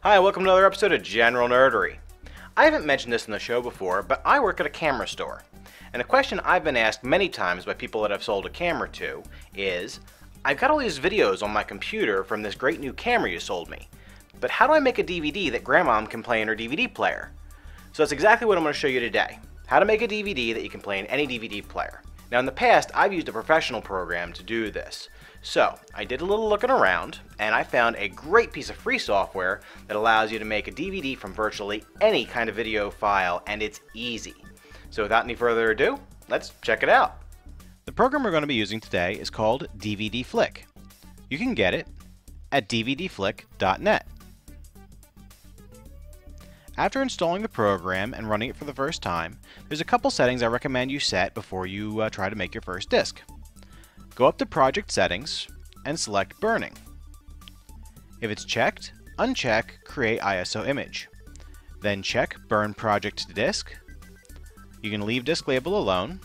Hi, welcome to another episode of General Nerdery. I haven't mentioned this in the show before, but I work at a camera store. And a question I've been asked many times by people that I've sold a camera to is, I've got all these videos on my computer from this great new camera you sold me, but how do I make a DVD that Grandmom can play in her DVD player? So that's exactly what I'm going to show you today. How to make a DVD that you can play in any DVD player. Now in the past, I've used a professional program to do this. So, I did a little looking around, and I found a great piece of free software that allows you to make a DVD from virtually any kind of video file, and it's easy. So without any further ado, let's check it out. The program we're going to be using today is called DVD Flick. You can get it at dvdflick.net. After installing the program and running it for the first time, there's a couple settings I recommend you set before you try to make your first disc. Go up to Project Settings and select Burning. If it's checked, uncheck Create ISO Image. Then check Burn Project to Disk. You can leave disk label alone.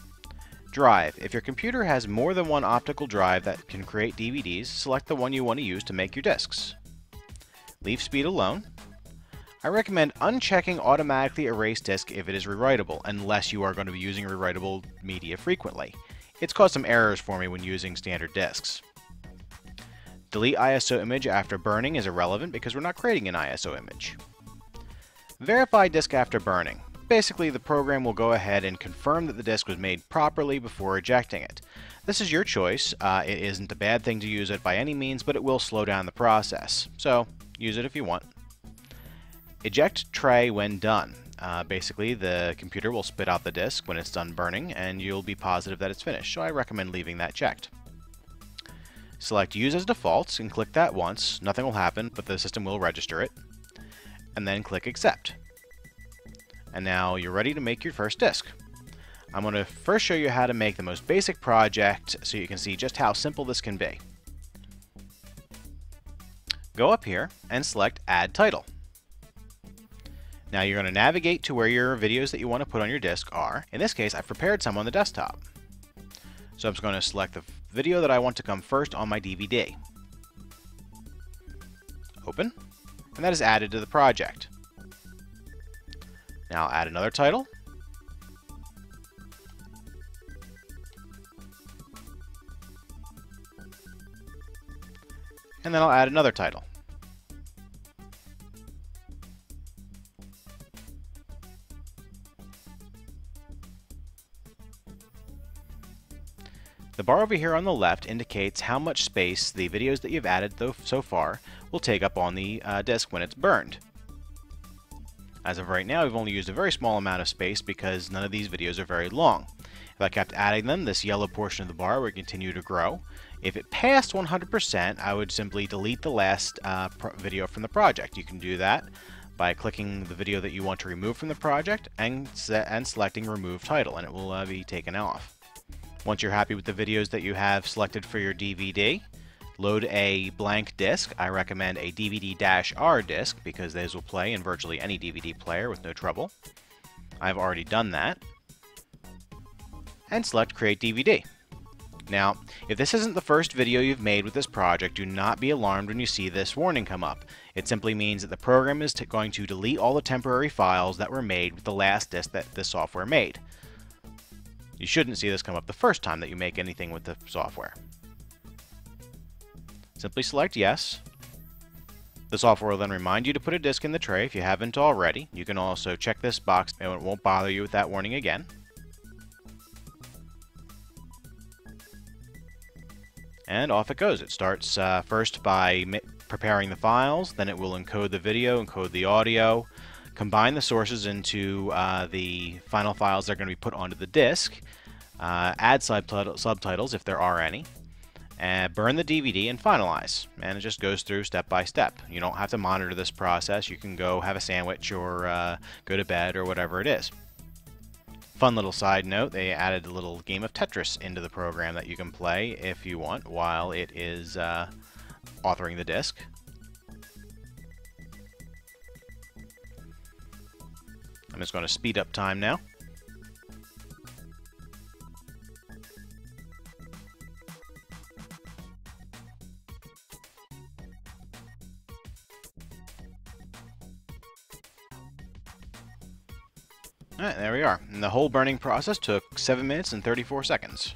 Drive. If your computer has more than one optical drive that can create DVDs, select the one you want to use to make your discs. Leave speed alone. I recommend unchecking Automatically Erase Disk if it is rewritable, unless you are going to be using rewritable media frequently. It's caused some errors for me when using standard disks. Delete ISO image after burning is irrelevant because we're not creating an ISO image. Verify disk after burning. Basically, the program will go ahead and confirm that the disk was made properly before ejecting it. This is your choice. It isn't a bad thing to use it by any means, but it will slow down the process. So, use it if you want. Eject tray when done. Basically, the computer will spit out the disk when it's done burning, and you'll be positive that it's finished, so I recommend leaving that checked. Select Use as Defaults and click that once. Nothing will happen, but the system will register it. And then click Accept. And now you're ready to make your first disk. I'm going to first show you how to make the most basic project so you can see just how simple this can be. Go up here and select Add Title. Now you're going to navigate to where your videos that you want to put on your disk are. In this case, I've prepared some on the desktop. So I'm just going to select the video that I want to come first on my DVD. Open, and that is added to the project. Now I'll add another title. And then I'll add another title. The bar over here on the left indicates how much space the videos that you've added so far will take up on the disk when it's burned. As of right now, we've only used a very small amount of space because none of these videos are very long. If I kept adding them, this yellow portion of the bar would continue to grow. If it passed 100%, I would simply delete the last video from the project. You can do that by clicking the video that you want to remove from the project and selecting Remove Title, and it will be taken off. Once you're happy with the videos that you have selected for your DVD, load a blank disc. I recommend a DVD-R disc because those will play in virtually any DVD player with no trouble. I've already done that. And select Create DVD. Now, if this isn't the first video you've made with this project, do not be alarmed when you see this warning come up. It simply means that the program is going to delete all the temporary files that were made with the last disc that this software made. You shouldn't see this come up the first time that you make anything with the software. Simply select Yes. The software will then remind you to put a disk in the tray if you haven't already. You can also check this box and it won't bother you with that warning again. And off it goes. It starts first by preparing the files, then it will encode the video, encode the audio, combine the sources into the final files that are going to be put onto the disk, add subtitles if there are any, and burn the DVD and finalize. And it just goes through step by step. You don't have to monitor this process. You can go have a sandwich or go to bed or whatever it is. Fun little side note, they added a little game of Tetris into the program that you can play if you want while it is authoring the disk. I'm just going to speed up time now. Alright, there we are. And the whole burning process took 7 minutes and 34 seconds.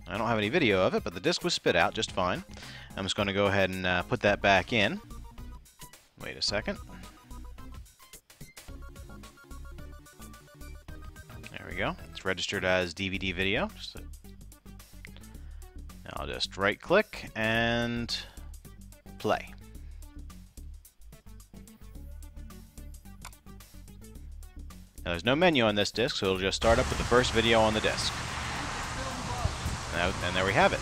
I don't have any video of it, but the disk was spit out just fine. I'm just going to go ahead and put that back in. Wait a second. There we go. It's registered as DVD video. Now I'll just right click and play. Now there's no menu on this disk, so it'll just start up with the first video on the disk. And there we have it.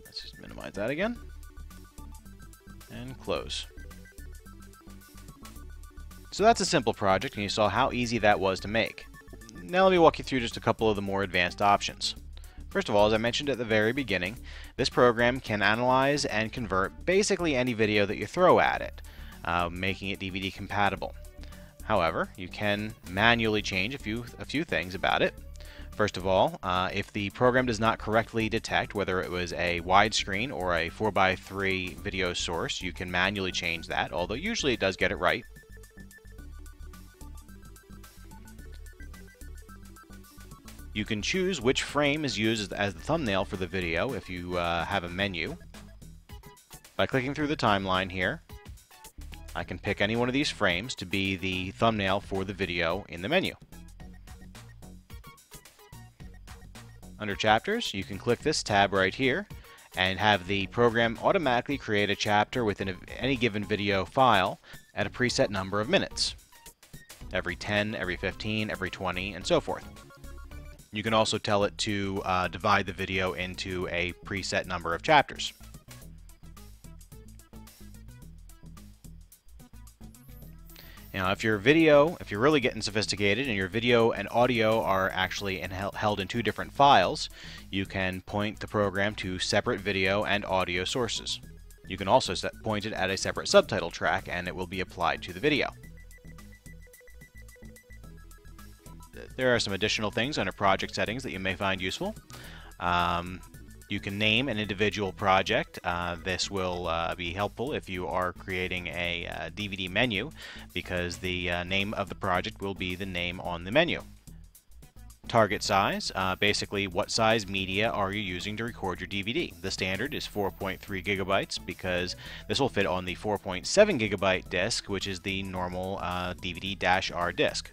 Let's just minimize that again. And close. So that's a simple project, and you saw how easy that was to make. Now let me walk you through just a couple of the more advanced options. First of all, as I mentioned at the very beginning, this program can analyze and convert basically any video that you throw at it, making it DVD compatible. However, you can manually change a few things about it. First of all, if the program does not correctly detect whether it was a widescreen or a 4:3 video source, you can manually change that, although usually it does get it right. You can choose which frame is used as the thumbnail for the video if you have a menu. By clicking through the timeline here, I can pick any one of these frames to be the thumbnail for the video in the menu. Under Chapters, you can click this tab right here and have the program automatically create a chapter within any given video file at a preset number of minutes. Every 10, every 15, every 20, and so forth. You can also tell it to divide the video into a preset number of chapters. Now, if you're really getting sophisticated and your video and audio are actually held in two different files, you can point the program to separate video and audio sources. You can also point it at a separate subtitle track and it will be applied to the video. There are some additional things under project settings that you may find useful. You can name an individual project. This will be helpful if you are creating a DVD menu, because the name of the project will be the name on the menu. Target size, basically what size media are you using to record your DVD. The standard is 4.3 gigabytes because this will fit on the 4.7 gigabyte disc, which is the normal DVD-R disc.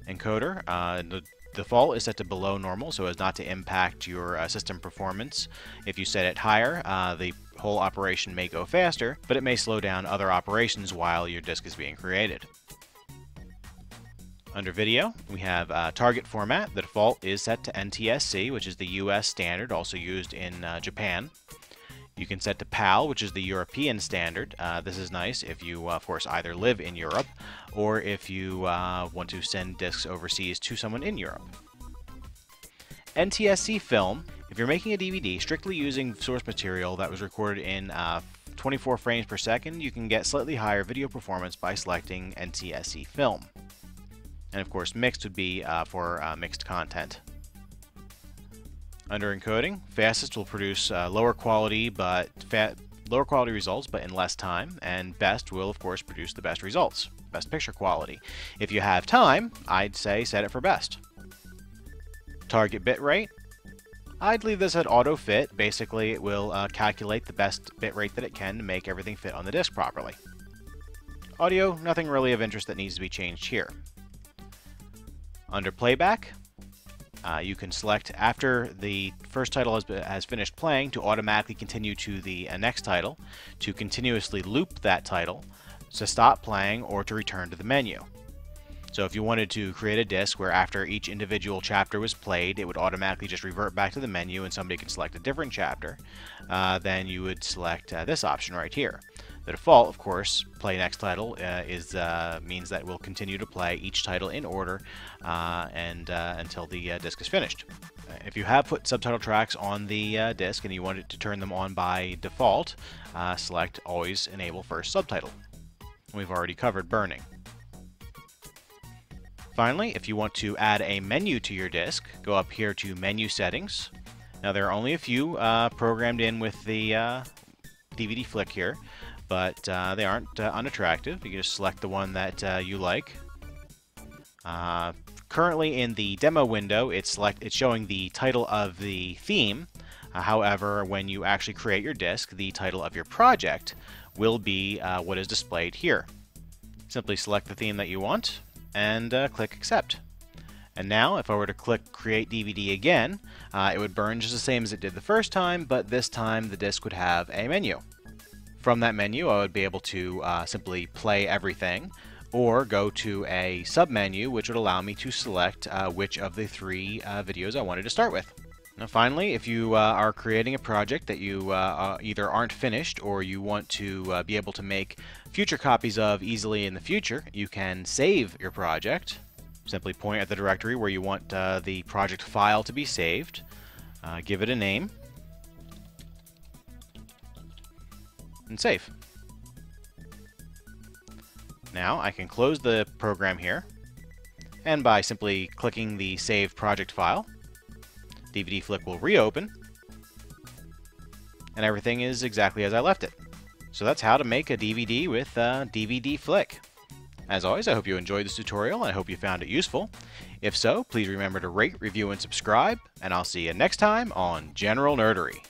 Encoder, the default is set to below normal so as not to impact your system performance. If you set it higher, the whole operation may go faster, but it may slow down other operations while your disk is being created. Under Video, we have target format. The default is set to NTSC, which is the US standard, also used in Japan. You can set to PAL, which is the European standard. This is nice if you, of course, either live in Europe or if you want to send discs overseas to someone in Europe. NTSC film, if you're making a DVD strictly using source material that was recorded in 24 frames per second, you can get slightly higher video performance by selecting NTSC film. And of course, mixed would be for mixed content. Under encoding, fastest will produce lower quality results, but in less time, and best will of course produce the best results, best picture quality. If you have time, I'd say set it for best. Target bitrate, I'd leave this at auto fit. Basically, it will calculate the best bitrate that it can to make everything fit on the disc properly. Audio, nothing really of interest that needs to be changed here. Under playback, you can select after the first title has finished playing to automatically continue to the next title, to continuously loop that title, to stop playing, or to return to the menu. So if you wanted to create a disc where after each individual chapter was played, it would automatically just revert back to the menu and somebody could select a different chapter, then you would select this option right here. The default, of course, play next title means that we'll continue to play each title in order until the disc is finished. If you have put subtitle tracks on the disc and you wanted to turn them on by default, select Always Enable First Subtitle. We've already covered burning. Finally, if you want to add a menu to your disc, go up here to Menu Settings, Now there are only a few programmed in with the DVD flick here, but they aren't unattractive. You can just select the one that you like. Currently in the demo window, it's showing the title of the theme. However, when you actually create your disc, the title of your project will be what is displayed here. Simply select the theme that you want and click Accept. And now, if I were to click Create DVD again, it would burn just the same as it did the first time, but this time the disc would have a menu. From that menu, I would be able to simply play everything, or go to a sub-menu, which would allow me to select which of the 3 videos I wanted to start with. Now finally, if you are creating a project that you either aren't finished or you want to be able to make future copies of easily in the future, you can save your project. Simply point at the directory where you want the project file to be saved, give it a name, and save. Now I can close the program here, and by simply clicking the Save Project File, DVD Flick will reopen, and everything is exactly as I left it. So that's how to make a DVD with DVD Flick. As always, I hope you enjoyed this tutorial, and I hope you found it useful. If so, please remember to rate, review, and subscribe, and I'll see you next time on General Nerdery.